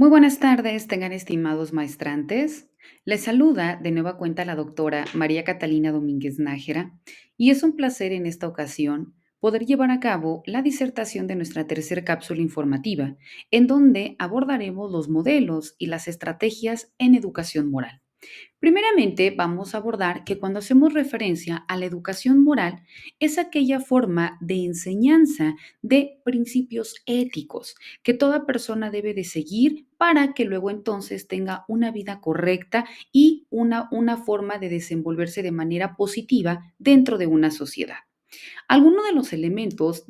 Muy buenas tardes, tengan estimados maestrantes. Les saluda de nueva cuenta la doctora María Catalina Domínguez Nájera y es un placer en esta ocasión poder llevar a cabo la disertación de nuestra tercera cápsula informativa, en donde abordaremos los modelos y las estrategias en educación moral. Primeramente, vamos a abordar que cuando hacemos referencia a la educación moral, es aquella forma de enseñanza de principios éticos que toda persona debe de seguir para que luego entonces tenga una vida correcta y una forma de desenvolverse de manera positiva dentro de una sociedad. Algunos de los elementos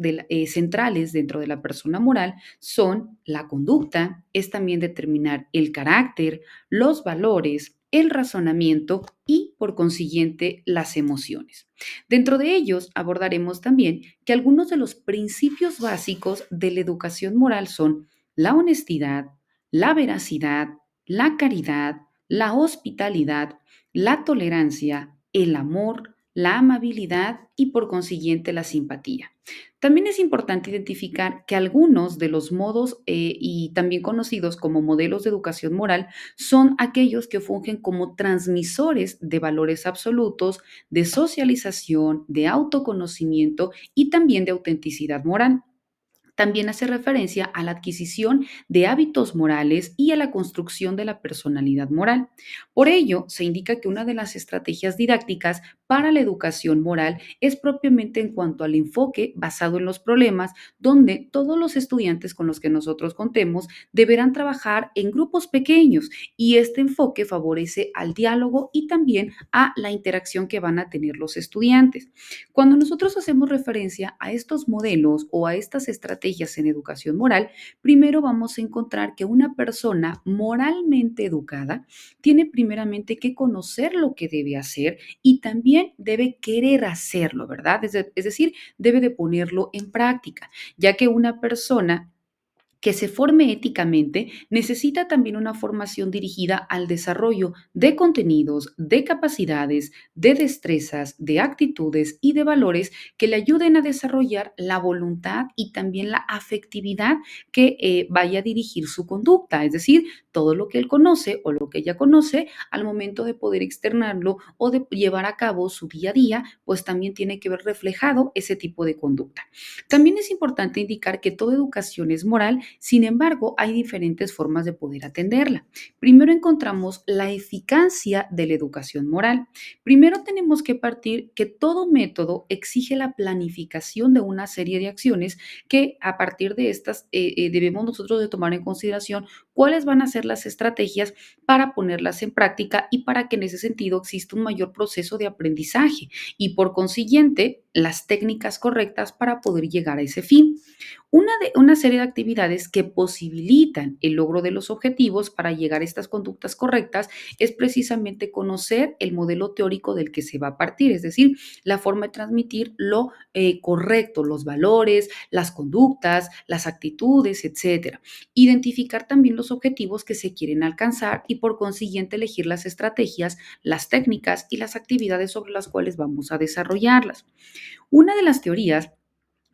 centrales dentro de la persona moral son la conducta, es también determinar el carácter, los valores, el razonamiento y, por consiguiente, las emociones. Dentro de ellos abordaremos también que algunos de los principios básicos de la educación moral son la honestidad, la veracidad, la caridad, la hospitalidad, la tolerancia, el amor, la amabilidad y por consiguiente la simpatía. También es importante identificar que algunos de los modos y también conocidos como modelos de educación moral son aquellos que fungen como transmisores de valores absolutos, de socialización, de autoconocimiento y también de autenticidad moral. También hace referencia a la adquisición de hábitos morales y a la construcción de la personalidad moral. Por ello, se indica que una de las estrategias didácticas para la educación moral es propiamente en cuanto al enfoque basado en los problemas, donde todos los estudiantes con los que nosotros contemos deberán trabajar en grupos pequeños y este enfoque favorece al diálogo y también a la interacción que van a tener los estudiantes. Cuando nosotros hacemos referencia a estos modelos o a estas estrategias en educación moral, primero vamos a encontrar que una persona moralmente educada tiene primeramente que conocer lo que debe hacer y también debe querer hacerlo, ¿verdad? Es decir, debe de ponerlo en práctica, ya que una persona que se forme éticamente necesita también una formación dirigida al desarrollo de contenidos, de capacidades, de destrezas, de actitudes y de valores que le ayuden a desarrollar la voluntad y también la afectividad que vaya a dirigir su conducta, es decir, todo lo que él conoce o lo que ella conoce al momento de poder externarlo o de llevar a cabo su día a día, pues también tiene que ver reflejado ese tipo de conducta. También es importante indicar que toda educación es moral, sin embargo, hay diferentes formas de poder atenderla. Primero encontramos la eficacia de la educación moral. Primero tenemos que partir que todo método exige la planificación de una serie de acciones que a partir de estas debemos nosotros de tomar en consideración cuáles van a ser las estrategias para ponerlas en práctica y para que en ese sentido exista un mayor proceso de aprendizaje y por consiguiente las técnicas correctas para poder llegar a ese fin. Una serie de actividades que posibilitan el logro de los objetivos para llegar a estas conductas correctas es precisamente conocer el modelo teórico del que se va a partir, es decir, la forma de transmitir lo correcto, los valores, las conductas, las actitudes, etcétera. Identificar también los objetivos que se quieren alcanzar y por consiguiente elegir las estrategias, las técnicas y las actividades sobre las cuales vamos a desarrollarlas. Una de las teorías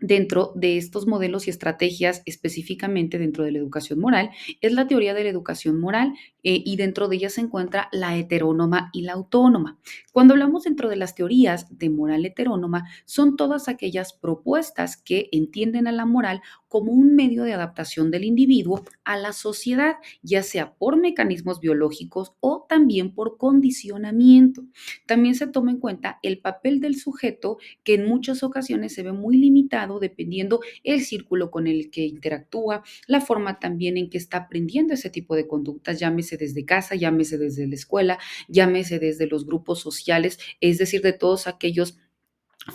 dentro de estos modelos y estrategias, específicamente dentro de la educación moral, es la teoría de la educación moral y dentro de ella se encuentra la heterónoma y la autónoma. Cuando hablamos dentro de las teorías de moral heterónoma, son todas aquellas propuestas que entienden a la moral como un medio de adaptación del individuo a la sociedad, ya sea por mecanismos biológicos o también por condicionamiento. También se toma en cuenta el papel del sujeto que en muchas ocasiones se ve muy limitado dependiendo el círculo con el que interactúa, la forma también en que está aprendiendo ese tipo de conductas, llámese desde casa, llámese desde la escuela, llámese desde los grupos sociales, es decir, de todos aquellos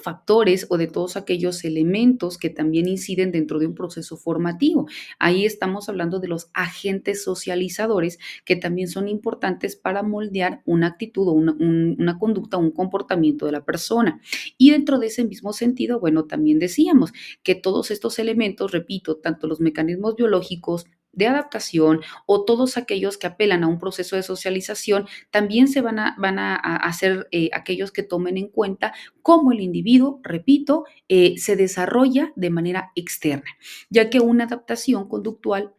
factores o de todos aquellos elementos que también inciden dentro de un proceso formativo. Ahí estamos hablando de los agentes socializadores que también son importantes para moldear una actitud o una conducta, un comportamiento de la persona. Y dentro de ese mismo sentido, bueno, también decíamos que todos estos elementos, repito, tanto los mecanismos biológicos, de adaptación o todos aquellos que apelan a un proceso de socialización, también van a hacer aquellos que tomen en cuenta cómo el individuo, repito, se desarrolla de manera externa, ya que una adaptación conductual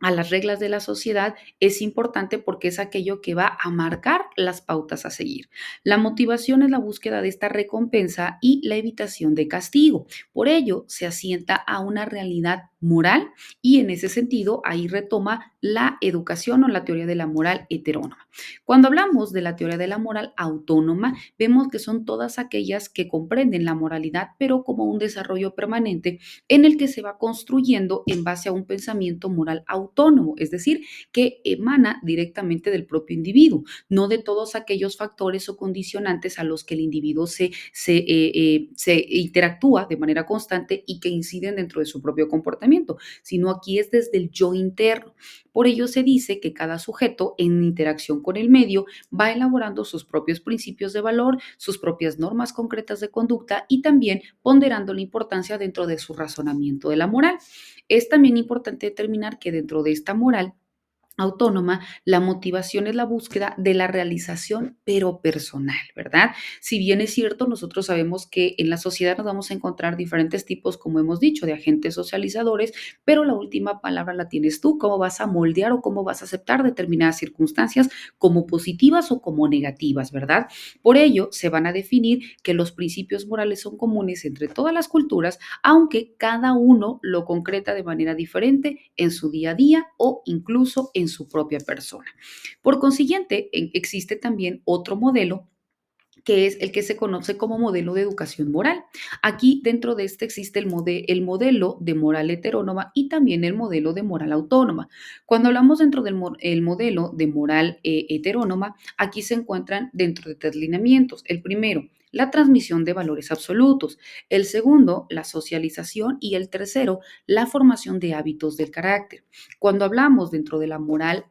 a las reglas de la sociedad es importante porque es aquello que va a marcar las pautas a seguir. La motivación es la búsqueda de esta recompensa y la evitación de castigo. Por ello, se asienta a una realidad moral y en ese sentido ahí retoma la educación o la teoría de la moral heterónoma. Cuando hablamos de la teoría de la moral autónoma, vemos que son todas aquellas que comprenden la moralidad, pero como un desarrollo permanente en el que se va construyendo en base a un pensamiento moral autónomo, es decir, que emana directamente del propio individuo, no de todos aquellos factores o condicionantes a los que el individuo se interactúa de manera constante y que inciden dentro de su propio comportamiento, sino aquí es desde el yo interno. Por ello se dice que cada sujeto en interacción con el medio va elaborando sus propios principios de valor, sus propias normas concretas de conducta y también ponderando la importancia dentro de su razonamiento de la moral. Es también importante determinar que dentro de esta moral autónoma, la motivación es la búsqueda de la realización, pero personal, ¿verdad? Si bien es cierto, nosotros sabemos que en la sociedad nos vamos a encontrar diferentes tipos, como hemos dicho, de agentes socializadores, pero la última palabra la tienes tú, cómo vas a moldear o cómo vas a aceptar determinadas circunstancias como positivas o como negativas, ¿verdad? Por ello, se van a definir que los principios morales son comunes entre todas las culturas, aunque cada uno lo concreta de manera diferente en su día a día o incluso en su propia persona. Por consiguiente, existe también otro modelo que es el que se conoce como modelo de educación moral. Aquí dentro de este existe el modelo de moral heterónoma y también el modelo de moral autónoma. Cuando hablamos dentro del el modelo de moral heterónoma, aquí se encuentran dentro de tres lineamientos. El primero, la transmisión de valores absolutos. El segundo, la socialización. Y el tercero, la formación de hábitos del carácter. Cuando hablamos dentro de la moral,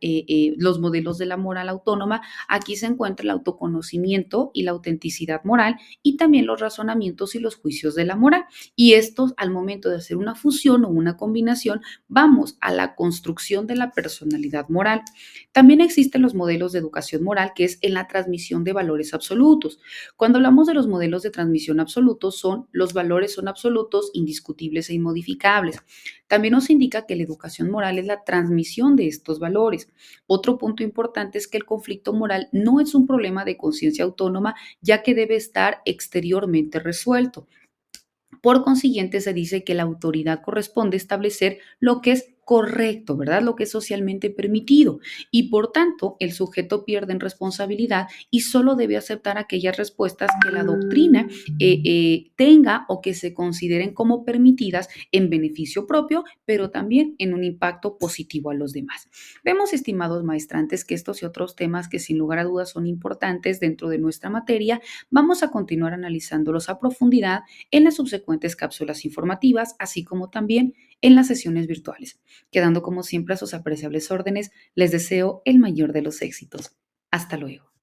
los modelos de la moral autónoma, aquí se encuentra el autoconocimiento y la autenticidad moral y también los razonamientos y los juicios de la moral. Y estos, al momento de hacer una fusión o una combinación, vamos a la construcción de la personalidad moral. También existen los modelos de educación moral, que es en la transmisión de valores absolutos. Cuando hablamos de los modelos de transmisión absolutos, los valores son absolutos, indiscutibles e inmodificables. También nos indica que la educación moral es la transmisión de estos valores. Otro punto importante es que el conflicto moral no es un problema de conciencia autónoma, ya que debe estar exteriormente resuelto. Por consiguiente, se dice que la autoridad corresponde establecer lo que es correcto, ¿verdad? Lo que es socialmente permitido. Y por tanto, el sujeto pierde en responsabilidad y solo debe aceptar aquellas respuestas que la doctrina tenga o que se consideren como permitidas en beneficio propio, pero también en un impacto positivo a los demás. Vemos, estimados maestrantes, que estos y otros temas que sin lugar a dudas son importantes dentro de nuestra materia, vamos a continuar analizándolos a profundidad en las subsecuentes cápsulas informativas, así como también en las sesiones virtuales. Quedando como siempre a sus apreciables órdenes, les deseo el mayor de los éxitos. Hasta luego.